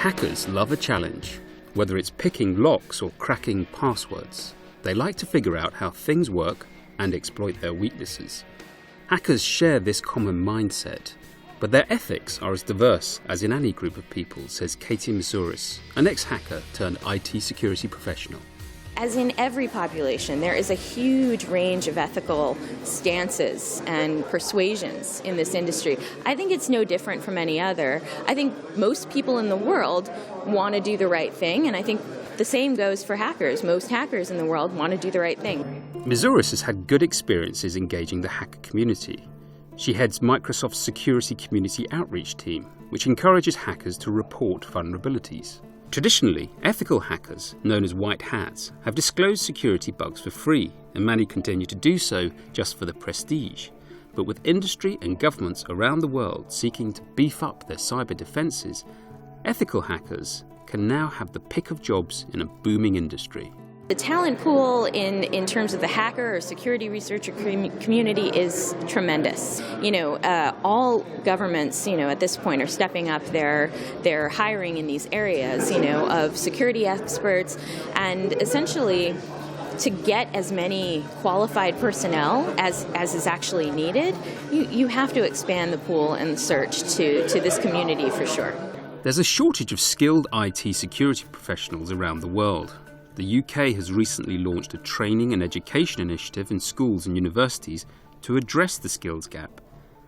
Hackers love a challenge, whether it's picking locks or cracking passwords. They like to figure out how things work and exploit their weaknesses. Hackers share this common mindset, but their ethics are as diverse as in any group of people, says Katie Mizouris, an ex-hacker turned IT security professional. As in every population, there is a huge range of ethical stances and persuasions in this industry. I think it's no different from any other. I think most people in the world want to do the right thing, and I think the same goes for hackers. Most hackers in the world want to do the right thing. Mizouris has had good experiences engaging the hacker community. She heads Microsoft's security community outreach team, which encourages hackers to report vulnerabilities. Traditionally, ethical hackers, known as white hats, have disclosed security bugs for free, and many continue to do so just for the prestige. But with industry and governments around the world seeking to beef up their cyber defences, ethical hackers can now have the pick of jobs in a booming industry. The talent pool in terms of the hacker or security researcher community is tremendous. All governments, at this point are stepping up their hiring in these areas, of security experts, and essentially to get as many qualified personnel as is actually needed, you have to expand the pool and search to this community for sure. There's a shortage of skilled IT security professionals around the world. The UK has recently launched a training and education initiative in schools and universities to address the skills gap.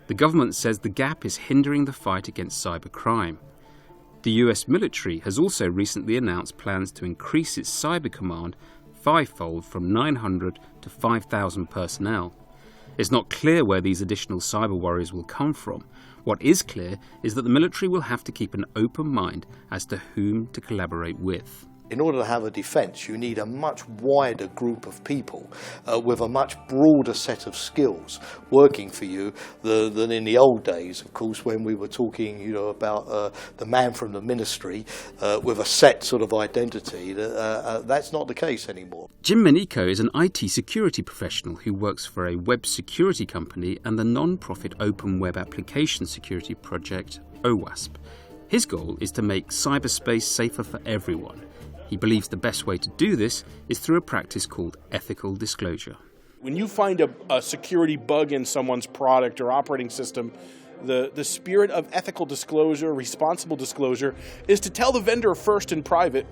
The government says the gap is hindering the fight against cybercrime. The US military has also recently announced plans to increase its cyber command fivefold from 900 to 5,000 personnel. It's not clear where these additional cyber warriors will come from. What is clear is that the military will have to keep an open mind as to whom to collaborate with. In order to have a defence, you need a much wider group of people with a much broader set of skills working for you than in the old days, of course, when we were talking about the man from the ministry with a set sort of identity. That's not the case anymore. Jim Manico is an IT security professional who works for a web security company and the non-profit open web application security project OWASP. His goal is to make cyberspace safer for everyone. He believes the best way to do this is through a practice called ethical disclosure. When you find a security bug in someone's product or operating system, the spirit of ethical disclosure, responsible disclosure, is to tell the vendor first in private,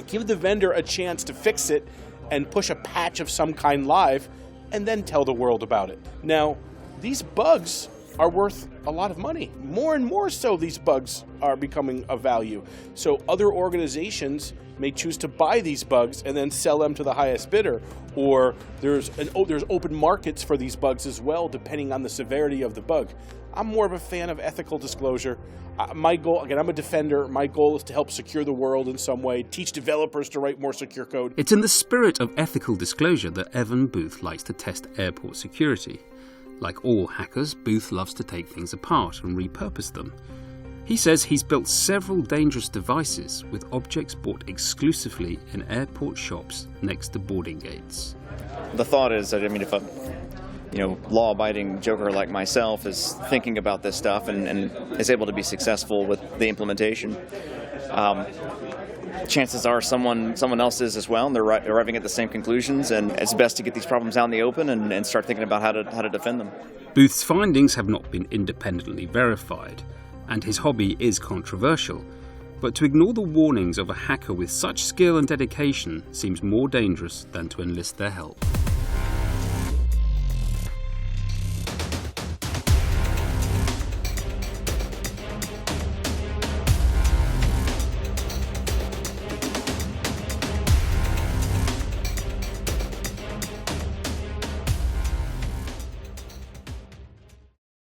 give the vendor a chance to fix it and push a patch of some kind live, and then tell the world about it. Now, these bugs are worth a lot of money. More and more so, these bugs are becoming of value. So other organizations may choose to buy these bugs and then sell them to the highest bidder. Or there's open markets for these bugs as well, depending on the severity of the bug. I'm more of a fan of ethical disclosure. My goal, again, I'm a defender. My goal is to help secure the world in some way, teach developers to write more secure code. It's in the spirit of ethical disclosure that Evan Booth likes to test airport security. Like all hackers, Booth loves to take things apart and repurpose them. He says he's built several dangerous devices with objects bought exclusively in airport shops next to boarding gates. The thought is that, if a law-abiding joker like myself is thinking about this stuff and is able to be successful with the implementation, chances are someone else is as well, and they're arriving at the same conclusions, and it's best to get these problems out in the open and start thinking about how to defend them. Booth's findings have not been independently verified, and his hobby is controversial, but to ignore the warnings of a hacker with such skill and dedication seems more dangerous than to enlist their help.